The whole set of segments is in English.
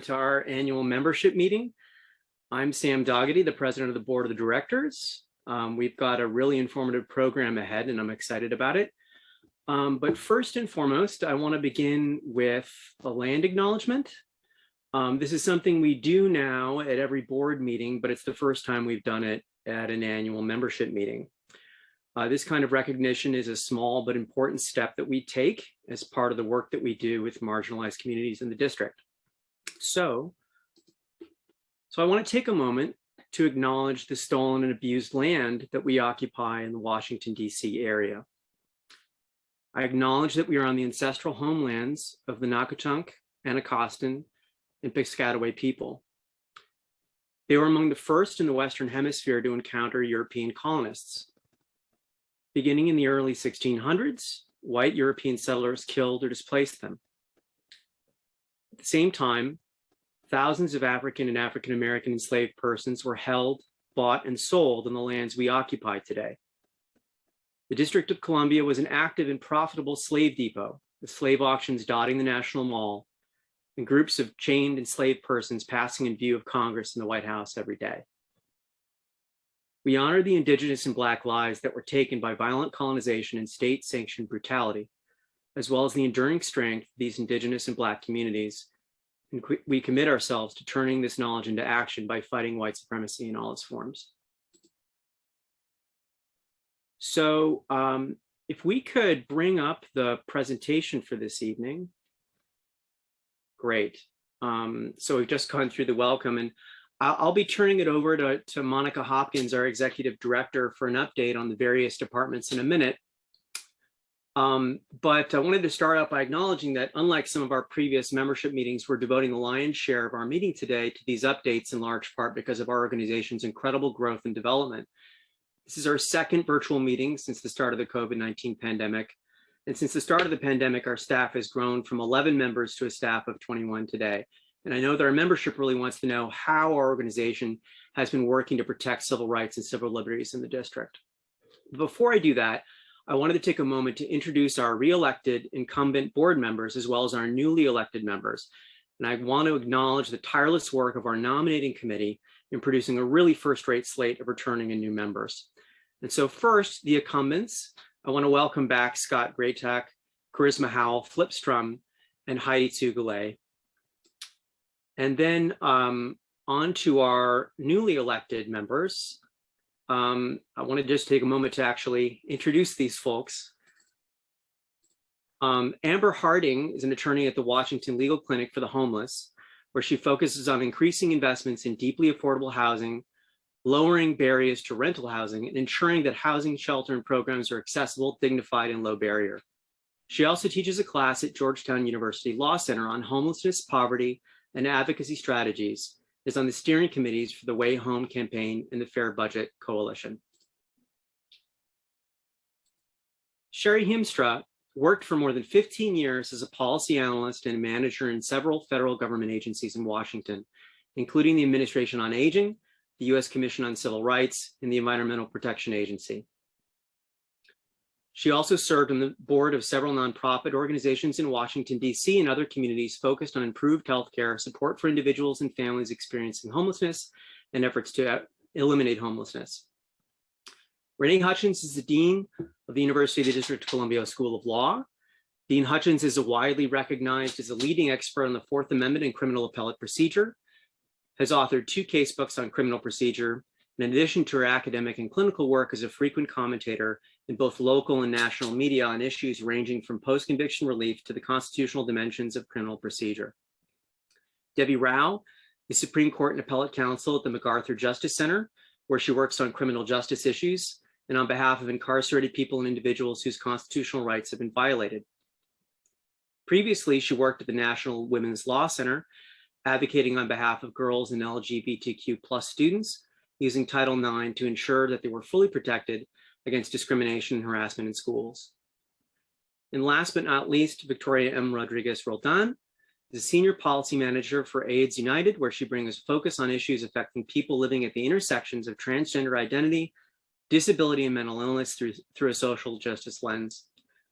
To our annual membership meeting. I'm Sam Dougherty, the president of the board of directors. We've got a really informative program ahead and I'm excited about it. But first and foremost, I want to begin with a land acknowledgement. This is something we do now at every board meeting, but it's the first time we've done it at an annual membership meeting. This kind of recognition is a small but important step that we take as part of the work that we do with marginalized communities in the district. So I want to take a moment to acknowledge the stolen and abused land that we occupy in the Washington, D.C. area. I acknowledge that we are on the ancestral homelands of the Nacotchunk, Anacostan, and Piscataway people. They were among the first in the Western Hemisphere to encounter European colonists. Beginning in the early 1600s, white European settlers killed or displaced them. At the same time, thousands of African and African-American enslaved persons were held, bought, and sold in the lands we occupy today. The District of Columbia was an active and profitable slave depot, with slave auctions dotting the National Mall and groups of chained enslaved persons passing in view of Congress and the White House every day. We honor the Indigenous and Black lives that were taken by violent colonization and state-sanctioned brutality, as well as the enduring strength of these Indigenous and Black communities. And we commit ourselves to turning this knowledge into action by fighting white supremacy in all its forms. So if we could bring up the presentation for this evening. Great. So we've just gone through the welcome, and I'll be turning it over to Monica Hopkins, our executive director, for an update on the various departments in a minute. But I wanted to start out by acknowledging that unlike some of our previous membership meetings, we're devoting the lion's share of our meeting today to these updates in large part because of our organization's incredible growth and development. This is our second virtual meeting since the start of the COVID-19 pandemic. And since the start of the pandemic, our staff has grown from 11 members to a staff of 21 today. And I know that our membership really wants to know how our organization has been working to protect civil rights and civil liberties in the district. Before I do that, I wanted to take a moment to introduce our re-elected incumbent board members, as well as our newly elected members. And I want to acknowledge the tireless work of our nominating committee in producing a really first-rate slate of returning and new members. And so first, the incumbents, I want to welcome back Scott Graytek, Charisma Howell, Flip Strum, and Heidi Tugale. And then on to our newly elected members. I want to just take a moment to actually introduce these folks. Amber Harding is an attorney at the Washington Legal Clinic for the Homeless, where she focuses on increasing investments in deeply affordable housing, lowering barriers to rental housing, and ensuring that housing, shelter, and programs are accessible, dignified, and low barrier. She also teaches a class at Georgetown University Law Center on homelessness, poverty, and advocacy strategies, is on the steering committees for the Way Home campaign and the Fair Budget Coalition. Sherry Himstra worked for more than 15 years as a policy analyst and manager in several federal government agencies in Washington, including the Administration on Aging, the U.S. Commission on Civil Rights, and the Environmental Protection Agency. She also served on the board of several nonprofit organizations in Washington, D.C. and other communities focused on improved healthcare, support for individuals and families experiencing homelessness, and efforts to eliminate homelessness. Renee Hutchins is the Dean of the University of the District of Columbia School of Law. Dean Hutchins is widely recognized as a leading expert on the Fourth Amendment and criminal appellate procedure, has authored 2 casebooks on criminal procedure, and in addition to her academic and clinical work, is a frequent commentator in both local and national media on issues ranging from post-conviction relief to the constitutional dimensions of criminal procedure. Debbie Rao is Supreme Court and Appellate Counsel at the MacArthur Justice Center, where she works on criminal justice issues and on behalf of incarcerated people and individuals whose constitutional rights have been violated. Previously, she worked at the National Women's Law Center, advocating on behalf of girls and LGBTQ+ students, using Title IX to ensure that they were fully protected against discrimination and harassment in schools. And last but not least, Victoria M. Rodriguez-Roldan is a senior policy manager for AIDS United, where she brings focus on issues affecting people living at the intersections of transgender identity, disability, and mental illness through a social justice lens.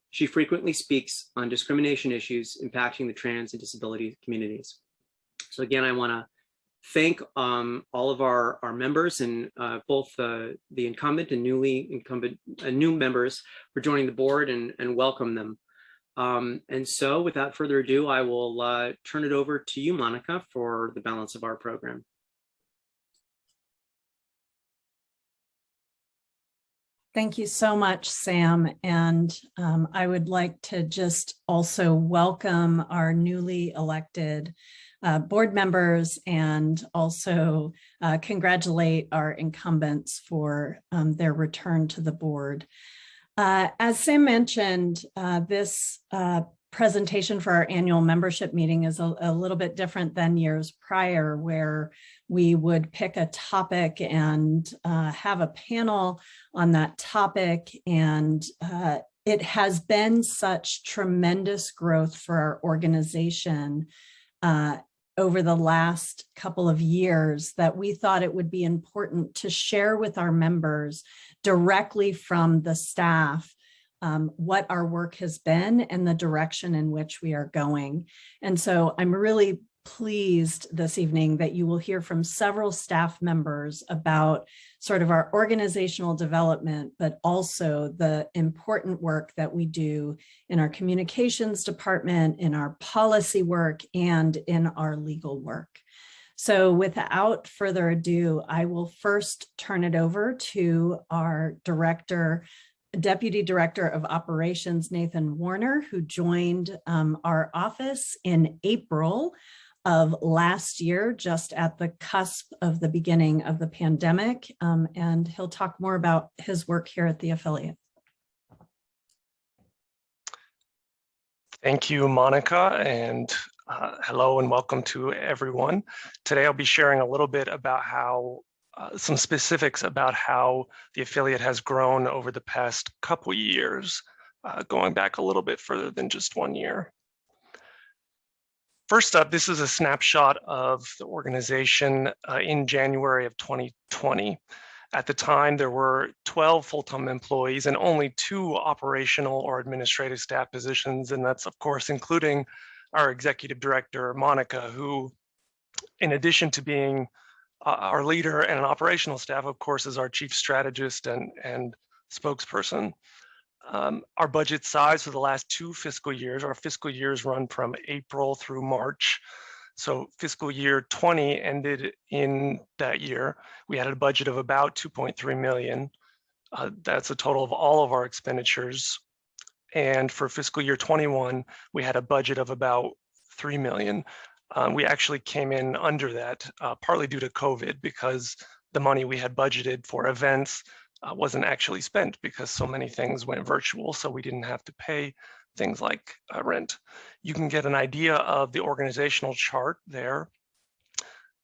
She frequently speaks on discrimination issues impacting the trans and disability communities. So again, I want to thank all of our members and both the incumbent and new members for joining the board and welcome them. And so without further ado, I will turn it over to you, Monica, for the balance of our program. Thank you so much, Sam. And I would like to just also welcome our newly elected board members and also congratulate our incumbents for their return to the board. As Sam mentioned, this presentation for our annual membership meeting is a little bit different than years prior, where we would pick a topic and have a panel on that topic. And it has been such tremendous growth for our organization over the last couple of years that we thought it would be important to share with our members directly from the staff what our work has been and the direction in which we are going. And so I'm really pleased this evening that you will hear from several staff members about sort of our organizational development, but also the important work that we do in our communications department, in our policy work, and in our legal work. So without further ado, I will first turn it over to our Deputy Director of Operations, Nathan Warner, who joined our office in April of last year, just at the cusp of the beginning of the pandemic. And he'll talk more about his work here at the affiliate. Thank you, Monica, and hello and welcome to everyone. Today I'll be sharing a little bit about how some specifics about how the affiliate has grown over the past couple years, going back a little bit further than just 1 year. First up, this is a snapshot of the organization in January of 2020. At the time, there were 12 full-time employees and only 2 operational or administrative staff positions, and that's, of course, including our executive director, Monica, who, in addition to being our leader and an operational staff, of course, is our chief strategist and spokesperson. Our budget size for the last 2 fiscal years, our fiscal years run from April through March. So fiscal year 20 ended in that year. We had a budget of about 2.3 million. That's a total of all of our expenditures. And for fiscal year 21, we had a budget of about 3 million. We actually came in under that, partly due to COVID, because the money we had budgeted for events wasn't actually spent because so many things went virtual, so we didn't have to pay things like rent. You can get an idea of the organizational chart there.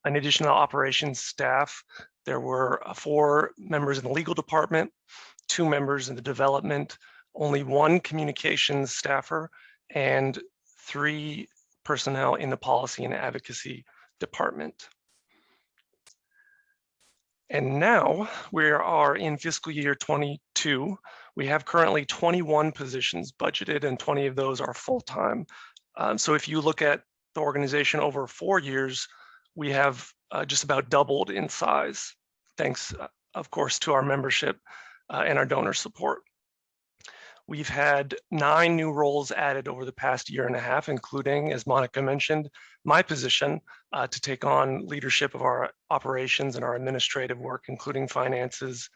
In addition to operations staff, there were 4 members in the legal department, 2 members in the development, only 1 communications staffer, and 3 personnel in the policy and advocacy department. And now we are in fiscal year 22. We have currently 21 positions budgeted, and 20 of those are full-time. So if you look at the organization over 4 years, we have just about doubled in size, thanks, of course, to our membership and our donor support. We've had 9 new roles added over the past year and a half, including, as Monica mentioned, my position to take on leadership of our operations and our administrative work, including finances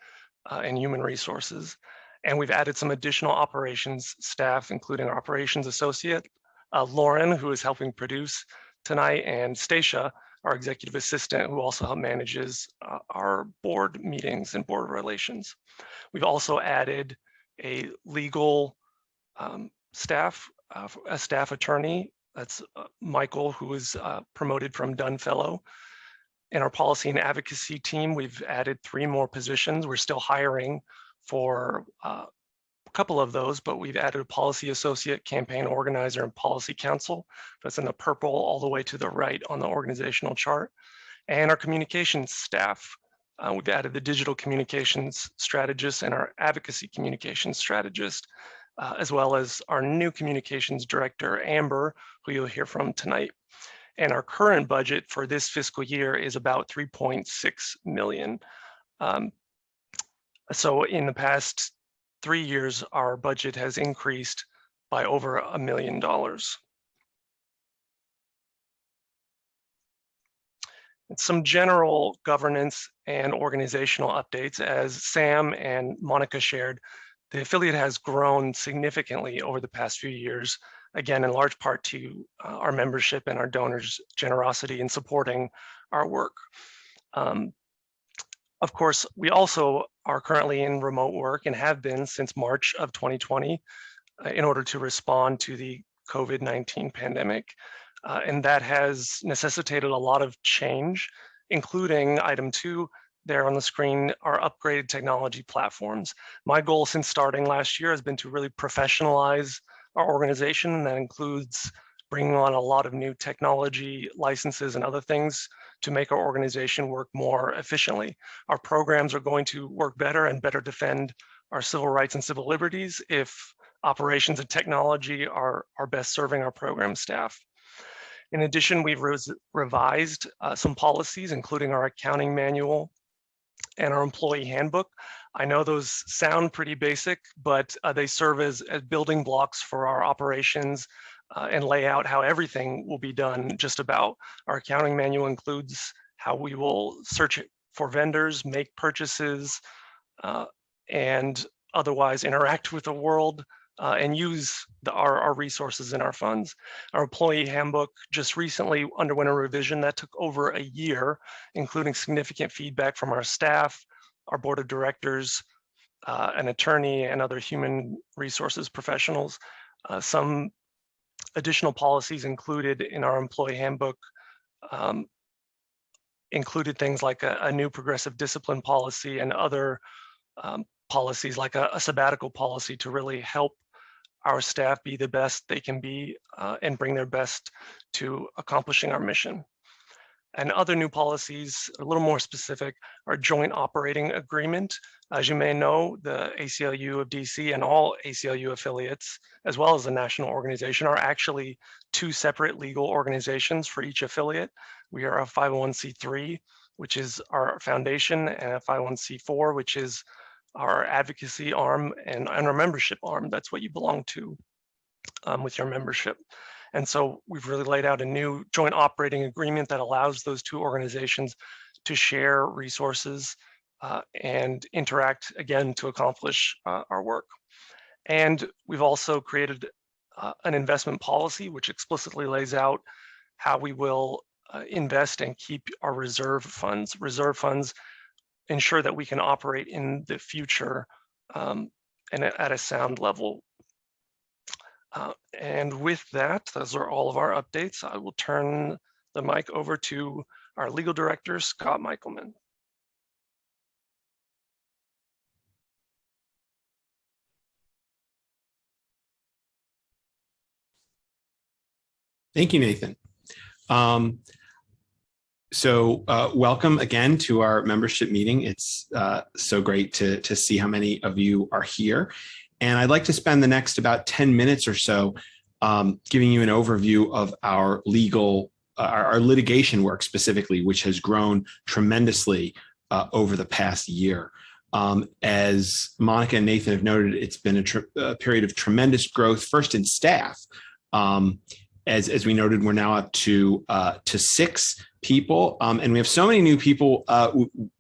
and human resources. And we've added some additional operations staff, including our operations associate, Lauren, who is helping produce tonight, and Stacia, our executive assistant, who also manages our board meetings and board relations. We've also added a legal staff, a staff attorney. That's Michael, who was promoted from Dunn Fellow. In our policy and advocacy team, we've added 3 more positions. We're still hiring for a couple of those, but we've added a policy associate, campaign organizer, and policy counsel. That's in the purple all the way to the right on the organizational chart. And our communications staff. We've added the digital communications strategist and our advocacy communications strategist, as well as our new communications director, Amber, who you'll hear from tonight. And our current budget for this fiscal year is about 3.6 million. So in the past 3 years, our budget has increased by over $1 million. Some general governance and organizational updates. As Sam and Monica shared, the affiliate has grown significantly over the past few years, again, in large part to our membership and our donors' generosity in supporting our work. Of course, we also are currently in remote work and have been since March of 2020 in order to respond to the COVID-19 pandemic. And that has necessitated a lot of change, including item 2 there on the screen, our upgraded technology platforms. My goal since starting last year has been to really professionalize our organization, and that includes bringing on a lot of new technology licenses and other things to make our organization work more efficiently. Our programs are going to work better and better defend our civil rights and civil liberties if operations and technology are best serving our program staff. In addition, we've revised some policies, including our accounting manual and our employee handbook. I know those sound pretty basic, but they serve as building blocks for our operations and lay out how everything will be done just about. Our accounting manual includes how we will search for vendors, make purchases, and otherwise interact with the world and use our resources and our funds. Our employee handbook just recently underwent a revision that took over a year, including significant feedback from our staff, our board of directors, an attorney, and other human resources professionals. Some additional policies included in our employee handbook included things like a new progressive discipline policy and other policies like a sabbatical policy to really help our staff be the best they can be and bring their best to accomplishing our mission. And other new policies, a little more specific, are joint operating agreement. As you may know, the ACLU of DC and all ACLU affiliates, as well as the national organization, are actually 2 separate legal organizations for each affiliate. We are a 501c3, which is our foundation, and a 501c4, which is our advocacy arm and our membership arm. That's what you belong to with your membership. And so we've really laid out a new joint operating agreement that allows those 2 organizations to share resources and interact, again, to accomplish our work. And we've also created an investment policy, which explicitly lays out how we will invest and keep our reserve funds. Reserve funds ensure that we can operate in the future and at a sound level. And with that, those are all of our updates. I will turn the mic over to our legal director, Scott Michelman. Thank you, Nathan. Welcome again to our membership meeting. It's so great to see how many of you are here. And I'd like to spend the next about 10 minutes or so giving you an overview of our litigation work specifically, which has grown tremendously over the past year. As Monica and Nathan have noted, it's been a period of tremendous growth, first in staff. As we noted, we're now up to 6 people, and we have so many new people.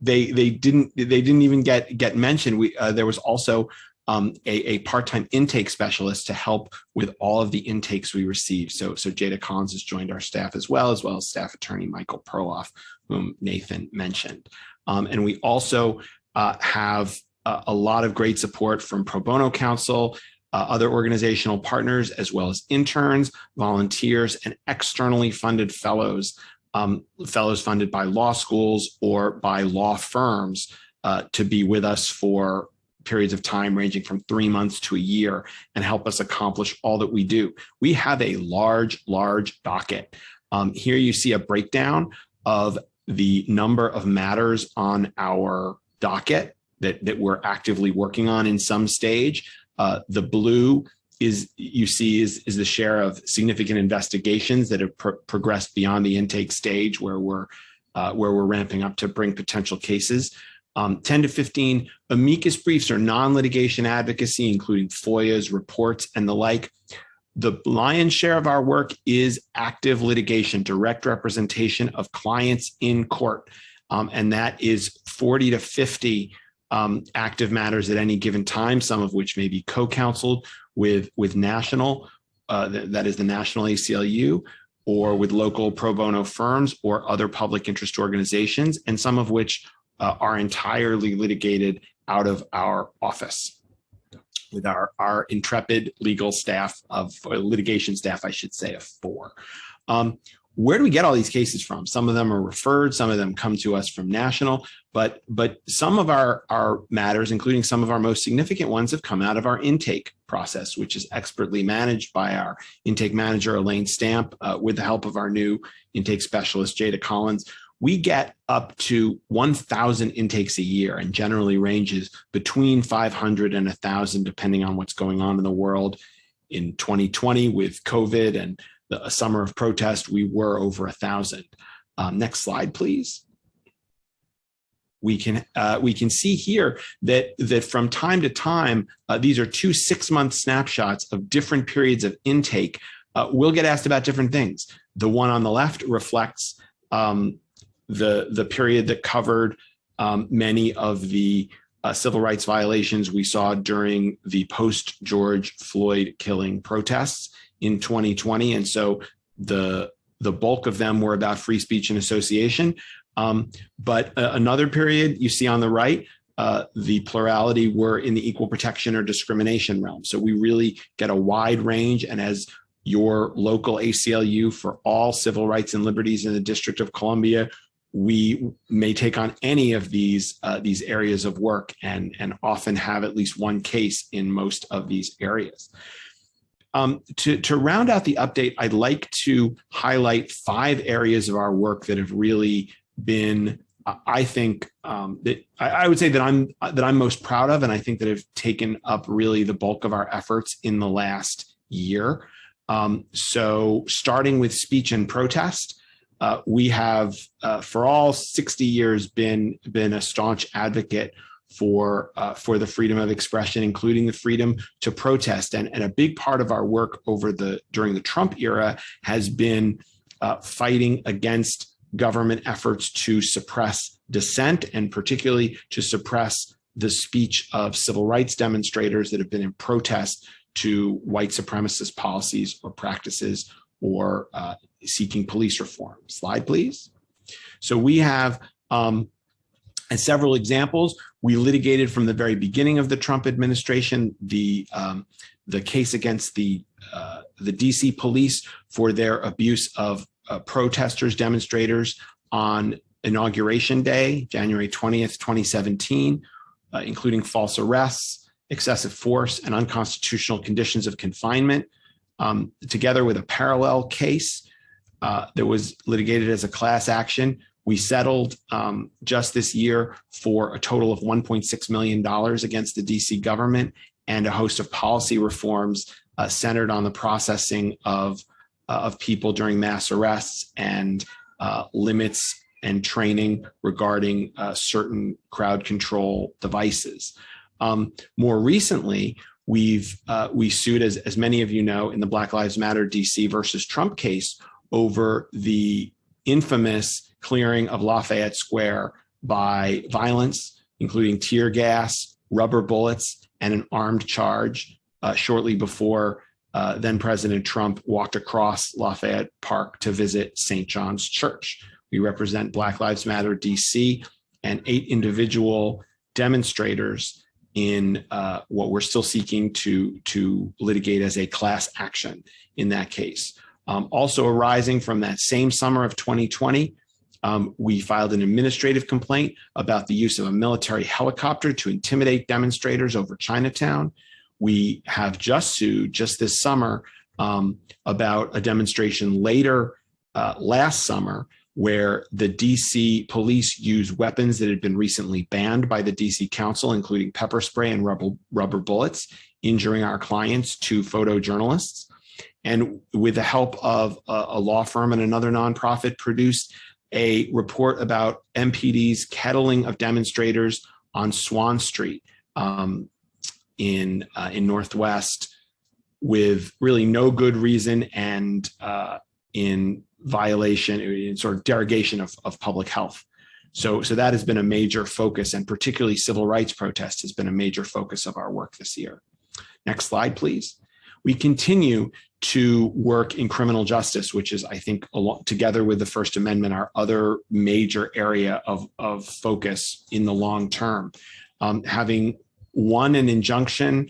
They didn't even get mentioned. There was also a part-time intake specialist to help with all of the intakes we received. So Jada Collins has joined our staff as well as staff attorney Michael Perloff, whom Nathan mentioned. And we also have a lot of great support from pro bono counsel, other organizational partners, as well as interns, volunteers, and externally funded fellows, fellows funded by law schools or by law firms to be with us for periods of time ranging from 3 months to a year and help us accomplish all that we do. We have a large docket. Here you see a breakdown of the number of matters on our docket that we're actively working on in some stage. The blue you see is the share of significant investigations that have progressed beyond the intake stage where we're ramping up to bring potential cases. 10 to 15 amicus briefs or non-litigation advocacy, including FOIAs, reports, and the like. The lion's share of our work is active litigation, direct representation of clients in court. And that is 40 to 50 active matters at any given time, some of which may be co-counseled with national, that is the national ACLU, or with local pro bono firms or other public interest organizations, and some of which are entirely litigated out of our office with our intrepid legal staff litigation staff, I should say, of 4. Where do we get all these cases from? Some of them are referred, some of them come to us from national, but some of our matters, including some of our most significant ones, have come out of our intake process, which is expertly managed by our intake manager, Elaine Stamp, with the help of our new intake specialist, Jada Collins. We get up to 1,000 intakes a year and generally ranges between 500 and 1,000, depending on what's going on in the world. In 2020, with COVID and a summer of protest, we were over 1,000. Next slide, please. We can see here that from time to time, these are 2 6-month snapshots of different periods of intake. We'll get asked about different things. The one on the left reflects the period that covered many of the civil rights violations we saw during the post-George Floyd killing protests in 2020. And so the bulk of them were about free speech and association. But another period you see on the right, the plurality were in the equal protection or discrimination realm. So we really get a wide range. And as your local ACLU for all civil rights and liberties in the District of Columbia, we may take on any of these areas of work and often have at least one case in most of these areas. To round out the update, I'd like to highlight 5 areas of our work that have really been, I think, that I would say that I'm most proud of, and I think that have taken up really the bulk of our efforts in the last year. So starting with speech and protest, we have for all 60 years been a staunch advocate for the freedom of expression, including the freedom to protest. And a big part of our work during the Trump era has been fighting against government efforts to suppress dissent, and particularly to suppress the speech of civil rights demonstrators that have been in protest to white supremacist policies or practices or seeking police reform. Slide, please. So we have several examples. We litigated from the very beginning of the Trump administration the case against the DC police for their abuse of protesters, demonstrators on Inauguration Day, January 20th, 2017, including false arrests, excessive force, and unconstitutional conditions of confinement, together with a parallel case that was litigated as a class action. We settled just this year for a total of $1.6 million against the DC government and a host of policy reforms centered on the processing of people during mass arrests and limits and training regarding certain crowd control devices. More recently, we sued, as many of you know, in the Black Lives Matter DC versus Trump case over the infamous clearing of Lafayette Square by violence, including tear gas, rubber bullets, and an armed charge shortly before then President Trump walked across Lafayette Park to visit St. John's Church. We represent Black Lives Matter DC and 8 individual demonstrators in what we're still seeking to litigate as a class action in that case. Also arising from that same summer of 2020, we filed an administrative complaint about the use of a military helicopter to intimidate demonstrators over Chinatown. We have just sued just this summer about a demonstration later last summer where the DC police used weapons that had been recently banned by the DC Council, including pepper spray and rubber bullets, injuring our clients to photojournalists. And with the help of a law firm and another nonprofit, produced a report about MPD's kettling of demonstrators on Swan Street in Northwest, with really no good reason and in violation, in sort of derogation of public health. So that has been a major focus, and particularly civil rights protest has been a major focus of our work this year. Next slide, please. We continue to work in criminal justice, which is, I think, together with the First Amendment, our other major area of focus in the long term. Having won an injunction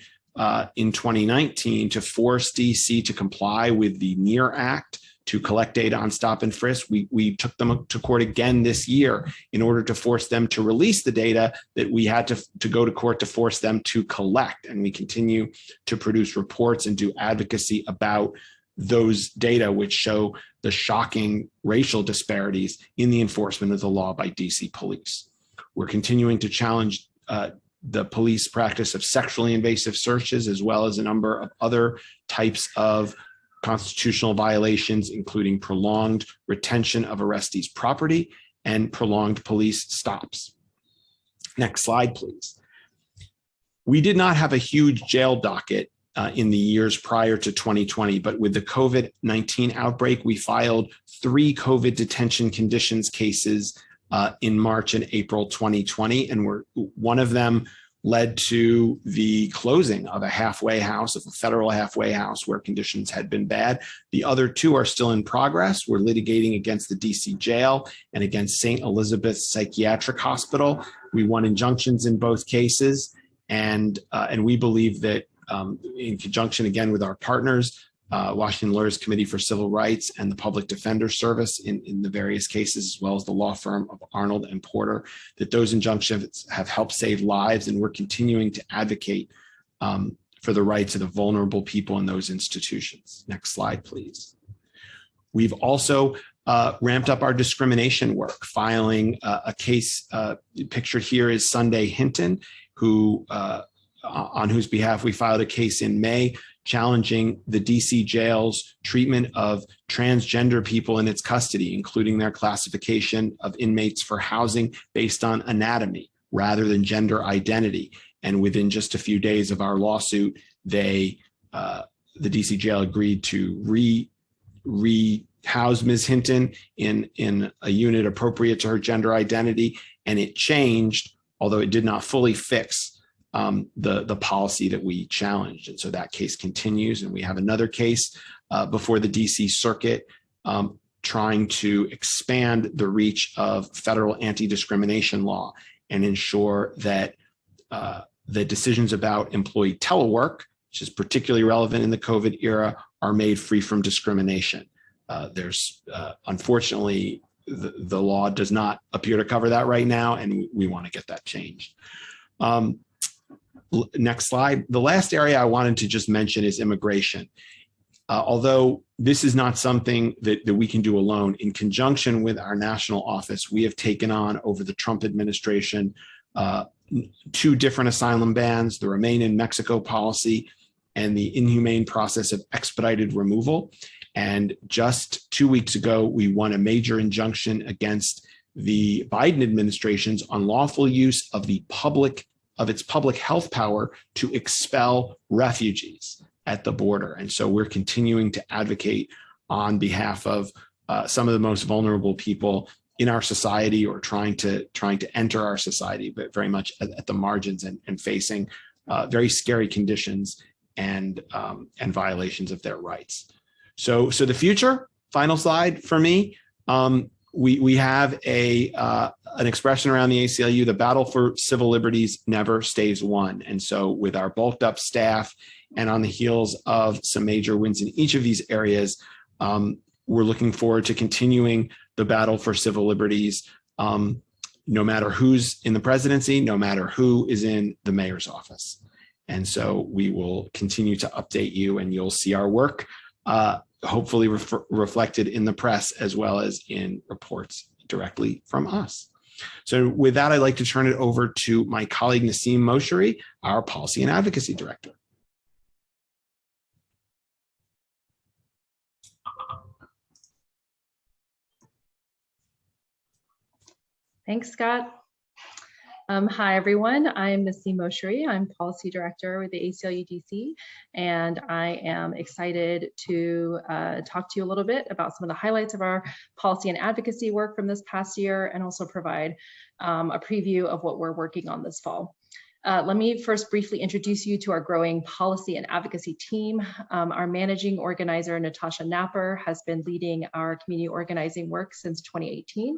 in 2019 to force DC to comply with the NEAR Act to collect data on stop and frisk, we took them to court again this year in order to force them to release the data that we had to go to court to force them to collect. And we continue to produce reports and do advocacy about those data, which show the shocking racial disparities in the enforcement of the law by DC police. We're continuing to challenge the police practice of sexually invasive searches, as well as a number of other types of constitutional violations, including prolonged retention of arrestees' property and prolonged police stops. Next slide, please. We did not have a huge jail docket in the years prior to 2020, but with the COVID-19 outbreak, we filed 3 COVID detention conditions cases in March and April 2020, and one of them led to the closing of a halfway house, of a federal halfway house where conditions had been bad. The other 2 are still in progress. We're litigating against the DC jail and against St. Elizabeth's Psychiatric Hospital. We won injunctions in both cases, and we believe that in conjunction again with our partners, Washington Lawyers Committee for Civil Rights and the Public Defender Service in the various cases, as well as the law firm of Arnold and Porter, that those injunctions have helped save lives, and we're continuing to advocate for the rights of the vulnerable people in those institutions. Next slide, please. We've also ramped up our discrimination work, filing a case. Pictured here is Sunday Hinton, who on whose behalf we filed a case in May challenging the DC jail's treatment of transgender people in its custody, including their classification of inmates for housing based on anatomy rather than gender identity. And within just a few days of our lawsuit, the DC jail agreed to rehouse Ms. Hinton in a unit appropriate to her gender identity, and it changed, although it did not fully fix the policy that we challenged. And so that case continues, and we have another case before the DC Circuit trying to expand the reach of federal anti-discrimination law and ensure that the decisions about employee telework, which is particularly relevant in the COVID era, are made free from discrimination. There's unfortunately, the law does not appear to cover that right now, and we want to get that changed. Next slide. The last area I wanted to just mention is immigration. Although this is not something that we can do alone, in conjunction with our national office, we have taken on over the Trump administration 2 different asylum bans, the Remain in Mexico policy and the inhumane process of expedited removal. And just 2 weeks ago, we won a major injunction against the Biden administration's unlawful use of its public health power to expel refugees at the border. And so we're continuing to advocate on behalf of some of the most vulnerable people in our society, or trying to enter our society, but very much at the margins and facing very scary conditions and violations of their rights. So the future, final slide for me. We have an expression around the ACLU: the battle for civil liberties never stays won. And so with our bulked up staff and on the heels of some major wins in each of these areas, we're looking forward to continuing the battle for civil liberties, no matter who's in the presidency, no matter who is in the mayor's office. And so we will continue to update you, and you'll see our work hopefully reflected in the press as well as in reports directly from us. So with that, I'd like to turn it over to my colleague Naseem Mosheri, our Policy and Advocacy Director. Thanks, Scott. Hi, everyone. I'm Naseem Moshri. I'm Policy Director with the ACLU DC, and I am excited to talk to you a little bit about some of the highlights of our policy and advocacy work from this past year, and also provide a preview of what we're working on this fall. Let me first briefly introduce you to our growing policy and advocacy team. Our managing organizer, Natasha Napper, has been leading our community organizing work since 2018,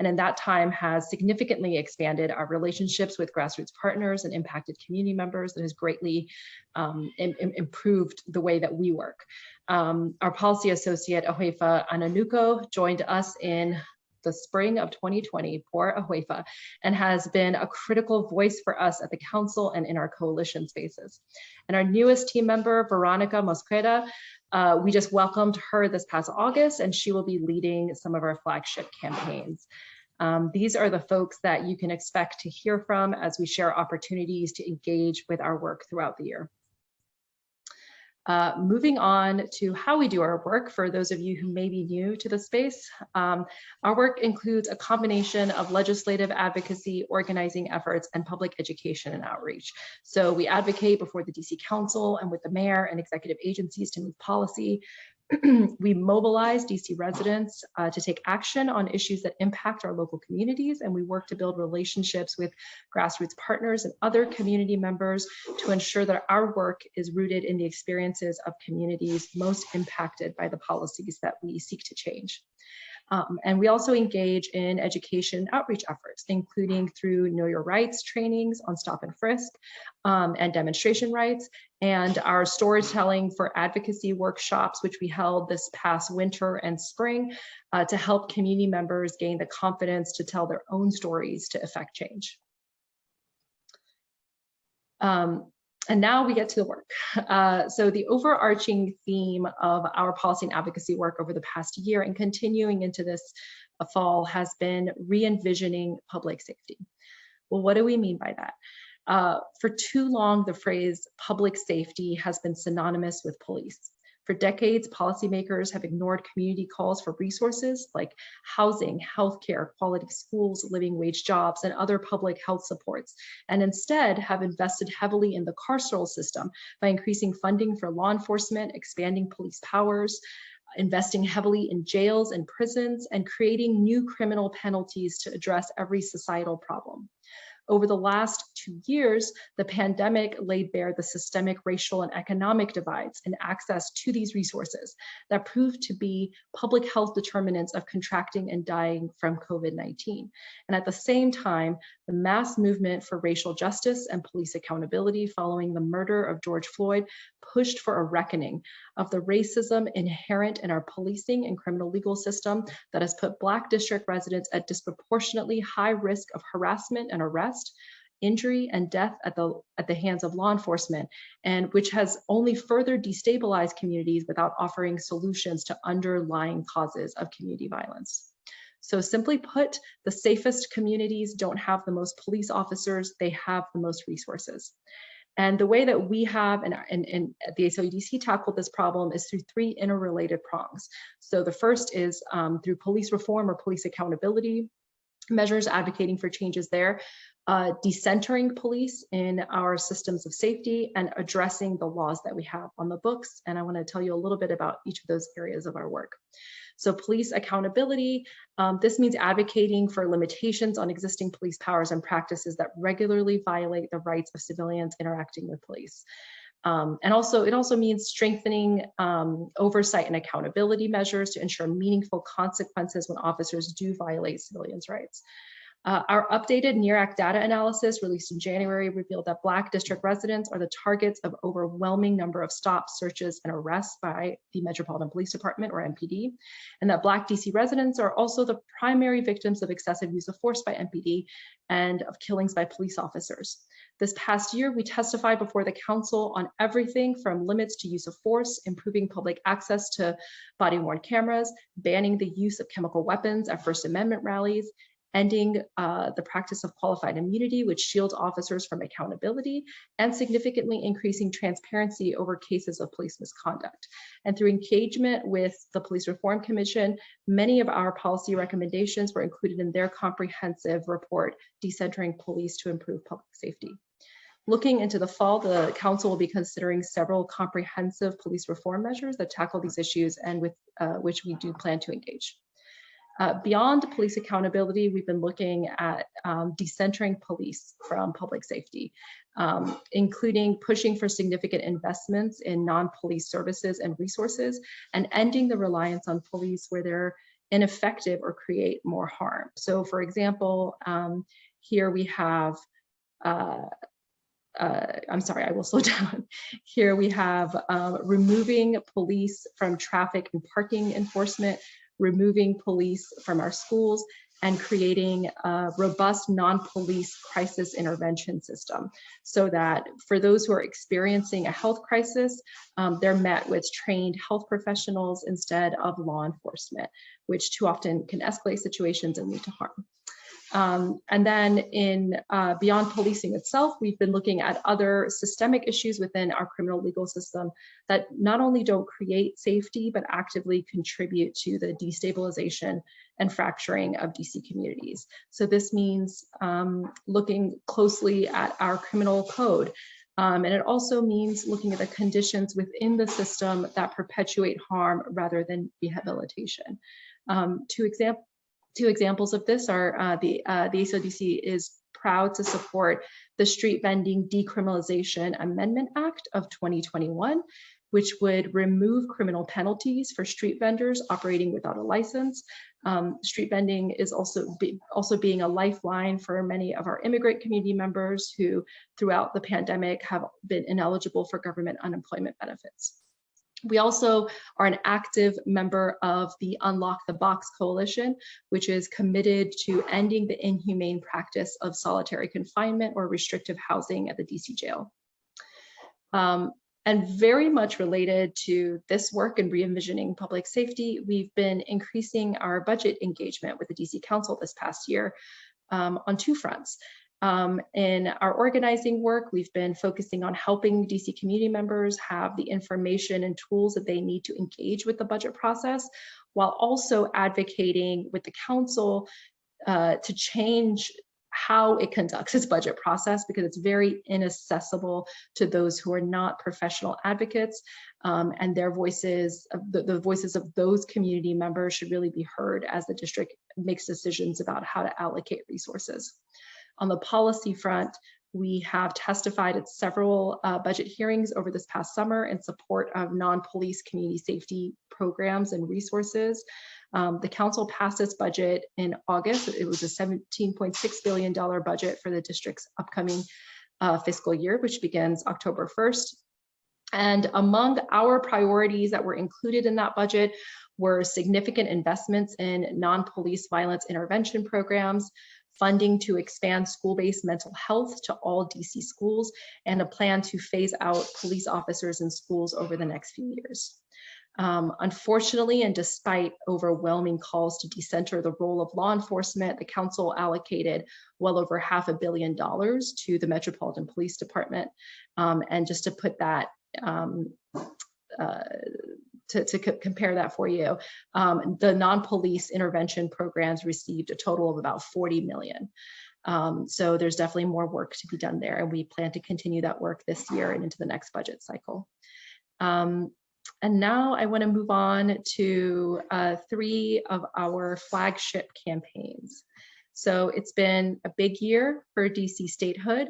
and in that time has significantly expanded our relationships with grassroots partners and impacted community members that has greatly improved the way that we work. Our policy associate, Ahwefa Ananuko, joined us in the spring of 2020 for Ahwefa, and has been a critical voice for us at the council and in our coalition spaces. And our newest team member, Veronica Mosqueda, we just welcomed her this past August, and she will be leading some of our flagship campaigns. These are the folks that you can expect to hear from as we share opportunities to engage with our work throughout the year. Moving on to how we do our work, for those of you who may be new to the space, our work includes a combination of legislative advocacy, organizing efforts, and public education and outreach. So we advocate before the DC Council and with the mayor and executive agencies to move policy. We mobilize DC residents to take action on issues that impact our local communities, and we work to build relationships with grassroots partners and other community members to ensure that our work is rooted in the experiences of communities most impacted by the policies that we seek to change. And we also engage in education outreach efforts, including through Know Your Rights trainings on stop and frisk and demonstration rights, and our storytelling for advocacy workshops, which we held this past winter and spring to help community members gain the confidence to tell their own stories to effect change. And now we get to the work. So the overarching theme of our policy and advocacy work over the past year and continuing into this fall has been re-envisioning public safety. Well, what do we mean by that? For too long, the phrase public safety has been synonymous with police. For decades, policymakers have ignored community calls for resources like housing, healthcare, quality schools, living wage jobs, and other public health supports, and instead have invested heavily in the carceral system by increasing funding for law enforcement, expanding police powers, investing heavily in jails and prisons, and creating new criminal penalties to address every societal problem. Over the last 2 years, the pandemic laid bare the systemic racial and economic divides in access to these resources that proved to be public health determinants of contracting and dying from COVID-19. And at the same time, the mass movement for racial justice and police accountability following the murder of George Floyd pushed for a reckoning of the racism inherent in our policing and criminal legal system that has put Black district residents at disproportionately high risk of harassment and arrest, injury, and death at the hands of law enforcement, and which has only further destabilized communities without offering solutions to underlying causes of community violence. So simply put, the safest communities don't have the most police officers, they have the most resources. And the way that we have and at the ACLU DC tackled this problem is through 3 interrelated prongs. So the first is through police reform or police accountability measures, advocating for changes there, decentering police in our systems of safety, and addressing the laws that we have on the books. And I want to tell you a little bit about each of those areas of our work. So police accountability, this means advocating for limitations on existing police powers and practices that regularly violate the rights of civilians interacting with police. And it also means strengthening oversight and accountability measures to ensure meaningful consequences when officers do violate civilians' rights. Our updated NEAR Act data analysis released in January revealed that Black district residents are the targets of overwhelming number of stops, searches, and arrests by the Metropolitan Police Department, or MPD, and that Black DC residents are also the primary victims of excessive use of force by MPD and of killings by police officers. This past year, we testified before the council on everything from limits to use of force, improving public access to body-worn cameras, banning the use of chemical weapons at First Amendment rallies, ending the practice of qualified immunity, which shields officers from accountability, and significantly increasing transparency over cases of police misconduct. And through engagement with the Police Reform Commission, many of our policy recommendations were included in their comprehensive report, Decentering Police to Improve Public Safety. Looking into the fall, the council will be considering several comprehensive police reform measures that tackle these issues and with which we do plan to engage. Beyond police accountability, we've been looking at decentering police from public safety, including pushing for significant investments in non-police services and resources, and ending the reliance on police where they're ineffective or create more harm. So for example, here we have, I'm sorry, I will slow down. Here we have removing police from traffic and parking enforcement, removing police from our schools, and creating a robust non-police crisis intervention system so that for those who are experiencing a health crisis, they're met with trained health professionals instead of law enforcement, which too often can escalate situations and lead to harm. And then in beyond policing itself, we've been looking at other systemic issues within our criminal legal system that not only don't create safety, but actively contribute to the destabilization and fracturing of DC communities. So this means looking closely at our criminal code. And it also means looking at the conditions within the system that perpetuate harm rather than rehabilitation. Two examples of this are the ACLU is proud to support the Street Vending Decriminalization Amendment Act of 2021, which would remove criminal penalties for street vendors operating without a license. Street vending is also being a lifeline for many of our immigrant community members who throughout the pandemic have been ineligible for government unemployment benefits. We also are an active member of the Unlock the Box Coalition, which is committed to ending the inhumane practice of solitary confinement or restrictive housing at the DC jail. And very much related to this work and re-envisioning public safety, we've been increasing our budget engagement with the DC Council this past year on two fronts. In our organizing work, we've been focusing on helping DC community members have the information and tools that they need to engage with the budget process, while also advocating with the council to change how it conducts its budget process, because it's very inaccessible to those who are not professional advocates, and their voices, the voices of those community members should really be heard as the district makes decisions about how to allocate resources. On the policy front, we have testified at several budget hearings over this past summer in support of non-police community safety programs and resources. The council passed this budget in August. It was a $17.6 billion budget for the district's upcoming fiscal year, which begins October 1st. And among our priorities that were included in that budget were significant investments in non-police violence intervention programs, funding to expand school-based mental health to all DC schools, and a plan to phase out police officers in schools over the next few years. Unfortunately, and despite overwhelming calls to decenter the role of law enforcement, the council allocated well over $500 million to the Metropolitan Police Department. And just to put that, to compare that for you, the non-police intervention programs received a total of about 40 million. So there's definitely more work to be done there, and we plan to continue that work this year and into the next budget cycle. And now I want to move on to 3 of our flagship campaigns. So it's been a big year for DC statehood.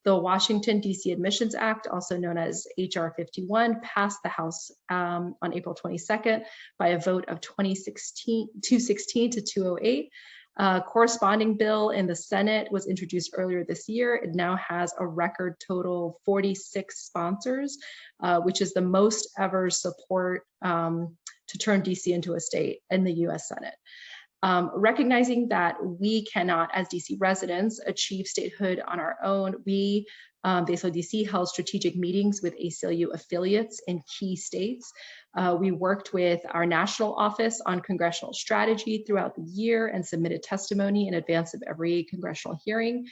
The Washington DC Admissions Act, also known as HR 51, passed the House on April 22nd by a vote of 216 to 208. Corresponding bill in the Senate was introduced earlier this year. It now has a record total of 46 sponsors, which is the most ever support to turn DC into a state in the US Senate. Recognizing that we cannot, as DC residents, achieve statehood on our own, we, the ACLU DC, held strategic meetings with ACLU affiliates in key states We worked with our national office on congressional strategy throughout the year and submitted testimony in advance of every congressional hearing.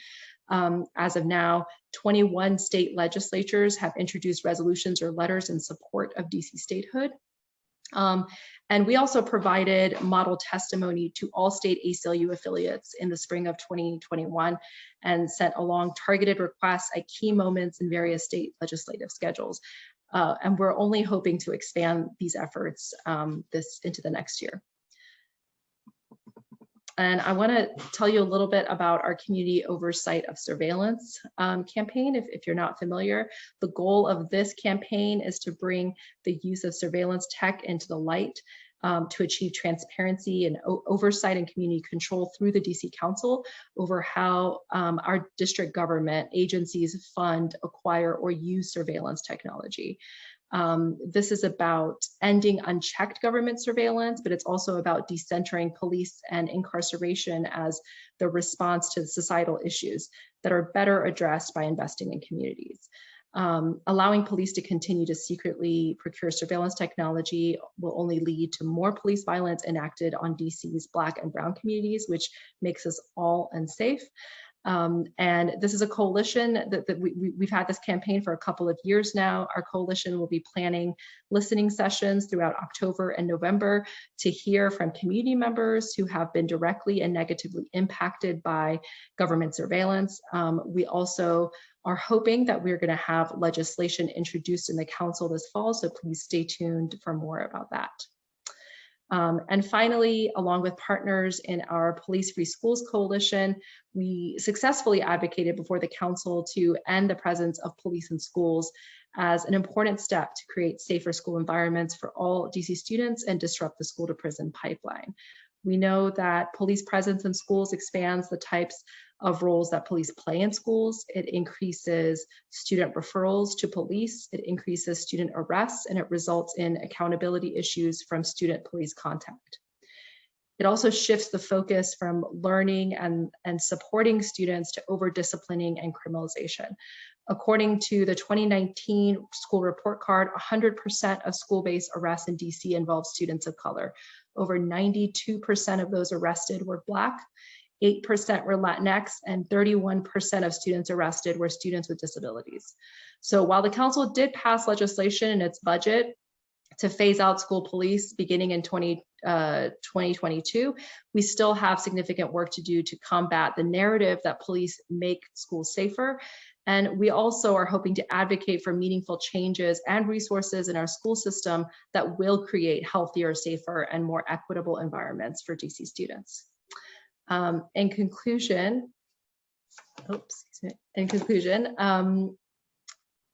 As of now, 21 state legislatures have introduced resolutions or letters in support of DC statehood. And we also provided model testimony to all state ACLU affiliates in the spring of 2021 and sent along targeted requests at key moments in various state legislative schedules. And we're only hoping to expand these efforts into the next year. And I want to tell you a little bit about our community oversight of surveillance campaign. If you're not familiar, the goal of this campaign is to bring the use of surveillance tech into the light to achieve transparency and oversight and community control through the DC Council over how our district government agencies fund, acquire, or use surveillance technology. This is about ending unchecked government surveillance, but it's also about decentering police and incarceration as the response to societal issues that are better addressed by investing in communities. Allowing police to continue to secretly procure surveillance technology will only lead to more police violence enacted on DC's Black and Brown communities, which makes us all unsafe. And this is a coalition that we've had this campaign for a couple of years now. Our coalition will be planning listening sessions throughout October and November to hear from community members who have been directly and negatively impacted by government surveillance. We also are hoping that we're going to have legislation introduced in the council this fall, so please stay tuned for more about that. And finally, along with partners in our Police Free Schools Coalition, we successfully advocated before the council to end the presence of police in schools as an important step to create safer school environments for all DC students and disrupt the school to prison pipeline. We know that police presence in schools expands the types of roles that police play in schools. It increases student referrals to police, it increases student arrests, and it results in accountability issues from student-police contact. It also shifts the focus from learning and supporting students to over-disciplining and criminalization. According to the 2019 school report card, 100% of school-based arrests in DC involve students of color. Over 92% of those arrested were Black, 8% were Latinx, and 31% of students arrested were students with disabilities. So while the council did pass legislation in its budget to phase out school police beginning in 2022, we still have significant work to do to combat the narrative that police make schools safer. And we also are hoping to advocate for meaningful changes and resources in our school system that will create healthier, safer, and more equitable environments for DC students. In conclusion,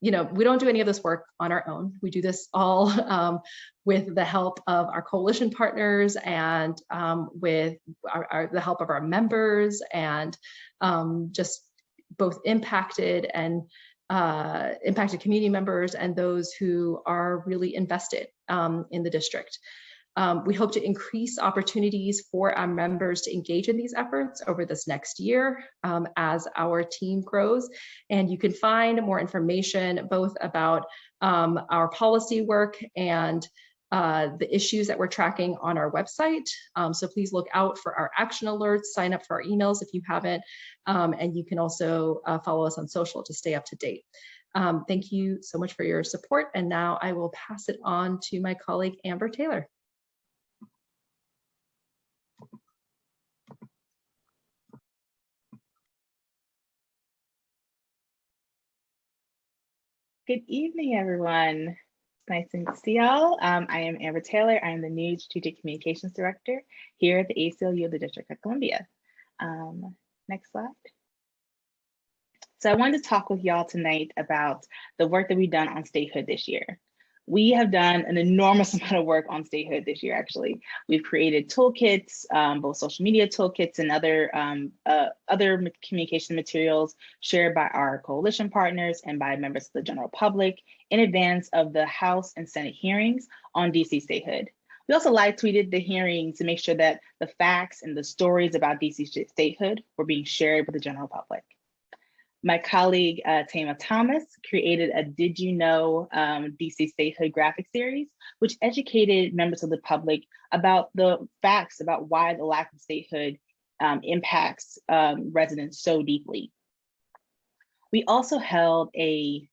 you know, we don't do any of this work on our own. We do this all with the help of our coalition partners and with the help of our members and just both impacted community members and those who are really invested in the district. We hope to increase opportunities for our members to engage in these efforts over this next year as our team grows. And you can find more information both about our policy work and the issues that we're tracking on our website. So please look out for our action alerts, sign up for our emails if you haven't, and you can also follow us on social to stay up to date. Thank you so much for your support. And now I will pass it on to my colleague, Amber Taylor. Good evening, everyone. It's nice to see y'all. I am Amber Taylor. I am the new Strategic Communications Director here at the ACLU of the District of Columbia. Next slide. So I wanted to talk with y'all tonight about the work that we've done on statehood this year. We have done an enormous amount of work on statehood this year, actually. We've created toolkits, both social media toolkits and other communication materials shared by our coalition partners and by members of the general public in advance of the House and Senate hearings on DC statehood. We also live tweeted the hearings to make sure that the facts and the stories about DC statehood were being shared with the general public. My colleague, Tama Thomas, created a Did You Know DC Statehood graphic series, which educated members of the public about the facts about why the lack of statehood impacts residents so deeply. We also held a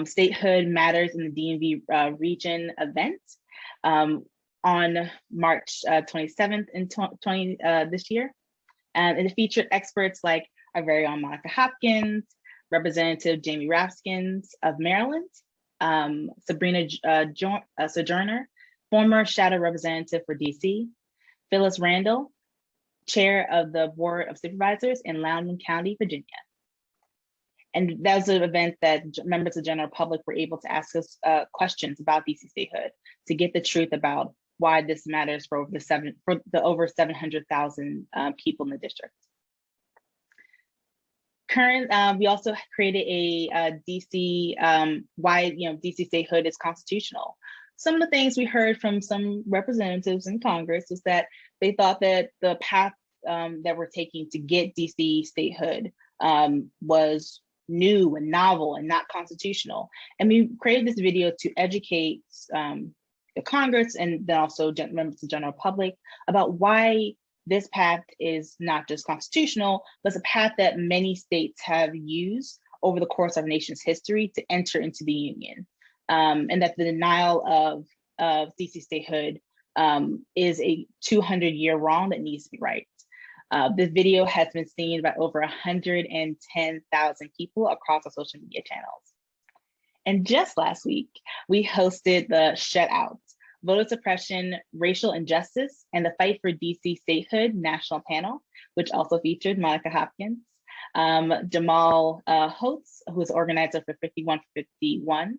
Statehood Matters in the DMV region event on March 27th and this year. And it featured experts like our very own Monica Hopkins, Representative Jamie Raskins of Maryland, Sabrina Sojourner, former shadow representative for DC, Phyllis Randall, chair of the Board of Supervisors in Loudoun County, Virginia. And that was an event that members of the general public were able to ask us questions about DC statehood to get the truth about why this matters for the over 700,000 people in the district. We also created a DC why DC statehood is constitutional. Some of the things we heard from some representatives in Congress was that they thought that the path that we're taking to get DC statehood was new and novel and not constitutional. And we created this video to educate the Congress and then also members of the general public about why this path is not just constitutional, but it's a path that many states have used over the course of our nation's history to enter into the Union. And that the denial of DC statehood is a 200-year wrong that needs to be right. This video has been seen by over 110,000 people across our social media channels. And just last week, we hosted the Shutout, Voter Suppression, Racial Injustice, and the Fight for DC Statehood National Panel, which also featured Monica Hopkins, Jamal Holtz, who is organizer for 5151,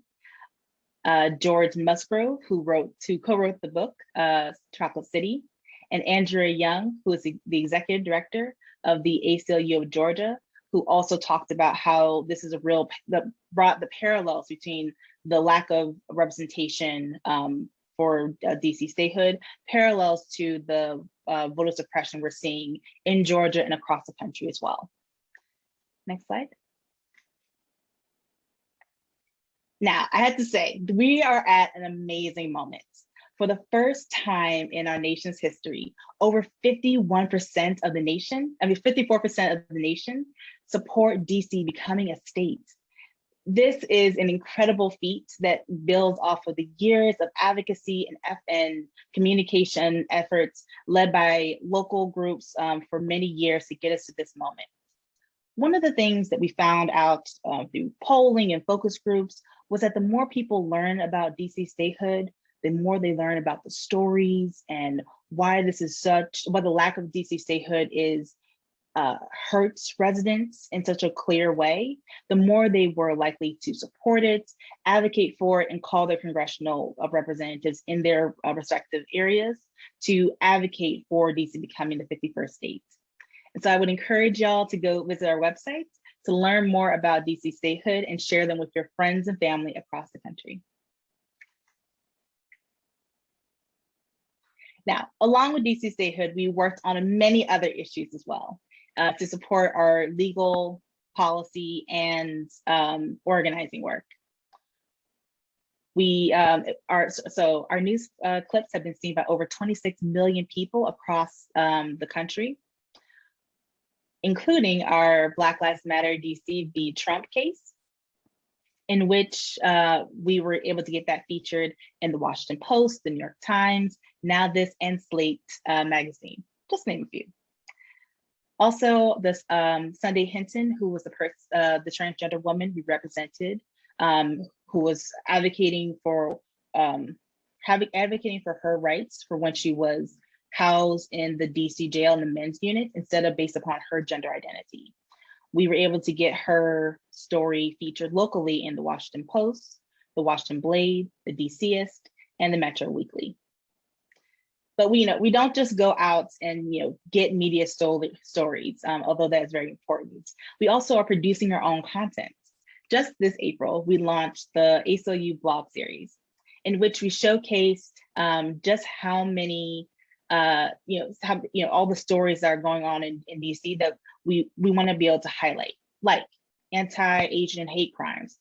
George Musgrove, who co-wrote the book, Chocolate City, and Andrea Young, who is the executive director of the ACLU of Georgia, who also talked about how this is brought the parallels between the lack of representation for DC statehood, parallels to the voter suppression we're seeing in Georgia and across the country as well. Next slide. Now, I have to say, we are at an amazing moment. For the first time in our nation's history, over 51% of the nation, 54% of the nation support DC becoming a state. This is an incredible feat that builds off of the years of advocacy and communication efforts led by local groups for many years to get us to this moment. One of the things that we found out through polling and focus groups was that the more people learn about DC statehood, the more they learn about the stories and why the lack of DC statehood hurts residents in such a clear way, the more they were likely to support it, advocate for it, and call their congressional representatives in their respective areas to advocate for DC becoming the 51st state. And so I would encourage y'all to go visit our website to learn more about DC statehood and share them with your friends and family across the country. Now, along with DC statehood, we worked on many other issues as well to support our legal, policy, and organizing work. Our news clips have been seen by over 26 million people across the country, including our Black Lives Matter DC v. Trump case, in which we were able to get that featured in the Washington Post, the New York Times, Now This, and Slate magazine, just to name a few. Also, this Sunday Hinton, who was the transgender woman we represented, who was advocating for her rights for when she was housed in the DC jail in the men's unit instead of based upon her gender identity. We were able to get her story featured locally in the Washington Post, the Washington Blade, the DCist, and the Metro Weekly. But we don't just go out and get media stories, although that's very important. We also are producing our own content. Just this April, we launched the ACLU blog series, in which we showcased just how many all the stories that are going on in DC that we want to be able to highlight, like anti-Asian hate crimes,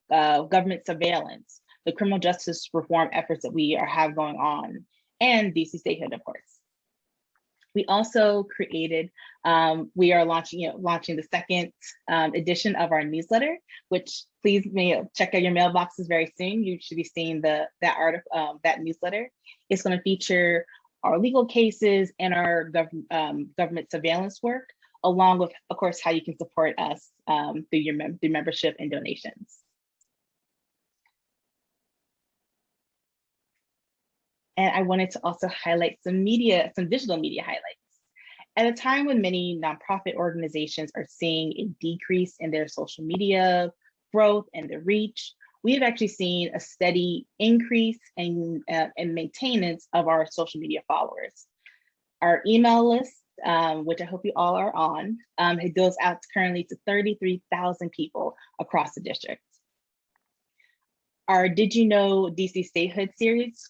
government surveillance, the criminal justice reform efforts that we have going on, and DC Statehood, of course. We also created, we are launching the second edition of our newsletter, which please check out your mailboxes very soon. You should be seeing that newsletter. It's going to feature our legal cases and our government surveillance work, along with, of course, how you can support us through your membership and donations. And I wanted to also highlight some digital media highlights. At a time when many nonprofit organizations are seeing a decrease in their social media growth and their reach, we have actually seen a steady increase and maintenance of our social media followers. Our email list, which I hope you all are on, it goes out currently to 33,000 people across the district. Our Did You Know DC Statehood series,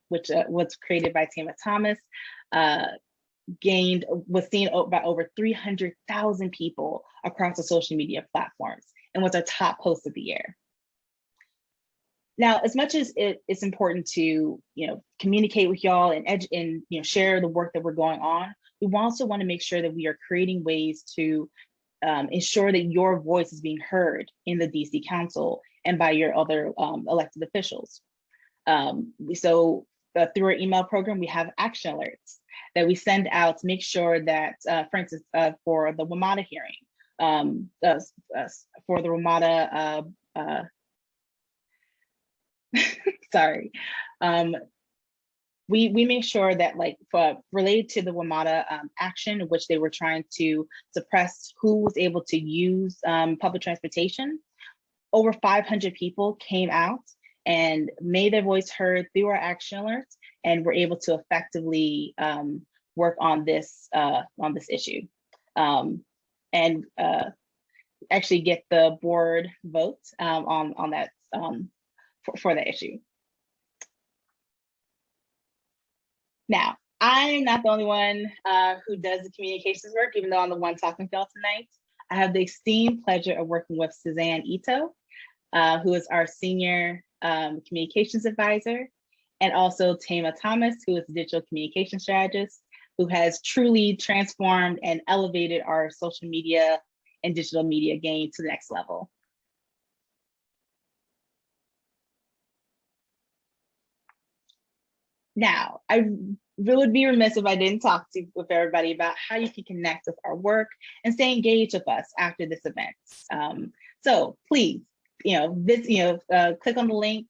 which was created by Tama Thomas, was seen by over 300,000 people across the social media platforms and was our top post of the year. Now, as much as it's important to communicate with y'all and share the work that we're going on, we also want to make sure that we are creating ways to ensure that your voice is being heard in the DC Council and by your other elected officials. So through our email program, we have action alerts that we send out to make sure that, for instance, for the WMATA hearing, for the WMATA, sorry, we make sure that related to the WMATA action, in which they were trying to suppress who was able to use public transportation, over 500 people came out and made their voice heard through our action alerts, and were able to effectively work on this issue, and actually get the board vote on that for that issue. Now, I'm not the only one who does the communications work, even though I'm the one talking to y'all tonight. I have the esteemed pleasure of working with Suzanne Ito, who is our senior communications advisor, and also Tama Thomas, who is the digital communication strategist, who has truly transformed and elevated our social media and digital media game to the next level. Now, I would be remiss if I didn't talk with everybody about how you can connect with our work and stay engaged with us after this event. So please, click on the link,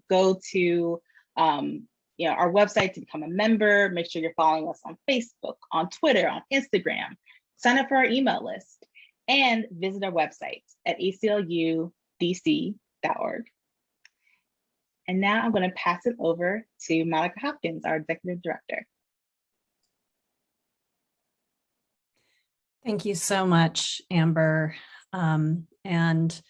go to our website to become a member. Make sure you're following us on Facebook, on Twitter, on Instagram. Sign up for our email list and visit our website at acludc.org. And now I'm going to pass it over to Monica Hopkins, our executive director. Thank you so much, Amber. And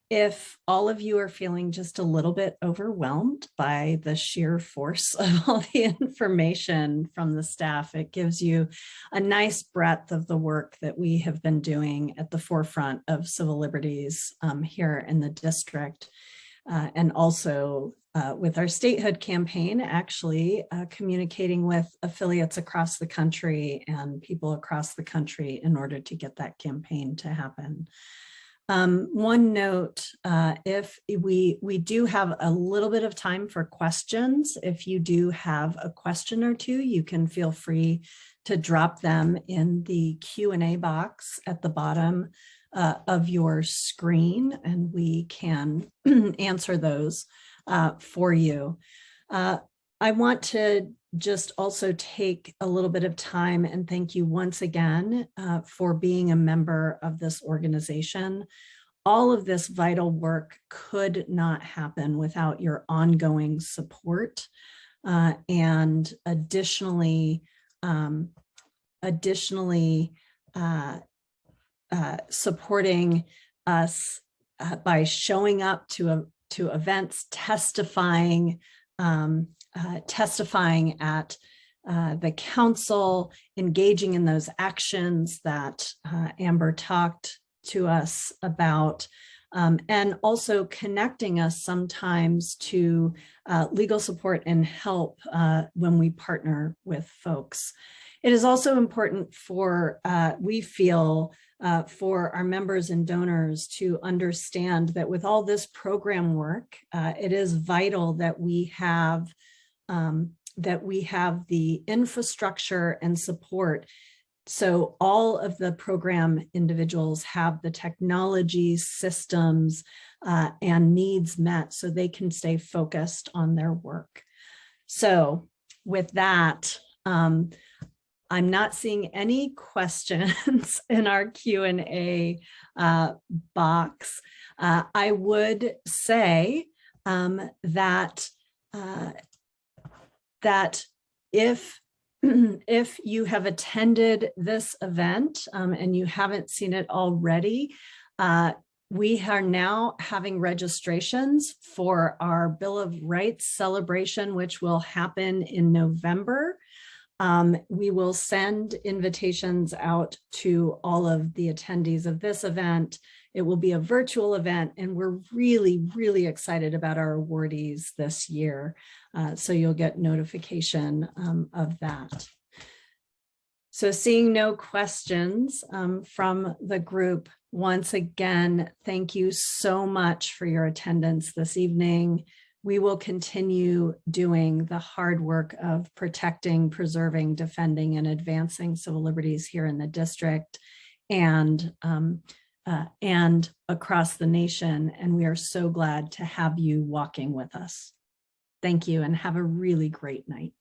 if all of you are feeling just a little bit overwhelmed by the sheer force of all the information from the staff, it gives you a nice breadth of the work that we have been doing at the forefront of civil liberties here in the district. And also with our statehood campaign, actually communicating with affiliates across the country and people across the country in order to get that campaign to happen. One note, if we do have a little bit of time for questions. If you do have a question or two, you can feel free to drop them in the Q&A box at the bottom of your screen, and we can answer those for you. I want to just also take a little bit of time and thank you once again for being a member of this organization. All of this vital work could not happen without your ongoing support, and additionally supporting us by showing up to events, testifying at the council, engaging in those actions that Amber talked to us about, and also connecting us sometimes to legal support and help when we partner with folks. It is also important for, we feel, for our members and donors to understand that with all this program work, it is vital that we have the infrastructure and support so all of the program individuals have the technology, systems, and needs met so they can stay focused on their work. So with that, I'm not seeing any questions in our Q&A box. I would say that if you have attended this event and you haven't seen it already, we are now having registrations for our Bill of Rights celebration, which will happen in November. We will send invitations out to all of the attendees of this event. It will be a virtual event, and we're really, really excited about our awardees this year. So you'll get notification of that. So seeing no questions from the group, once again, thank you so much for your attendance this evening. We will continue doing the hard work of protecting, preserving, defending, and advancing civil liberties here in the district and across the nation. And we are so glad to have you walking with us. Thank you and have a really great night.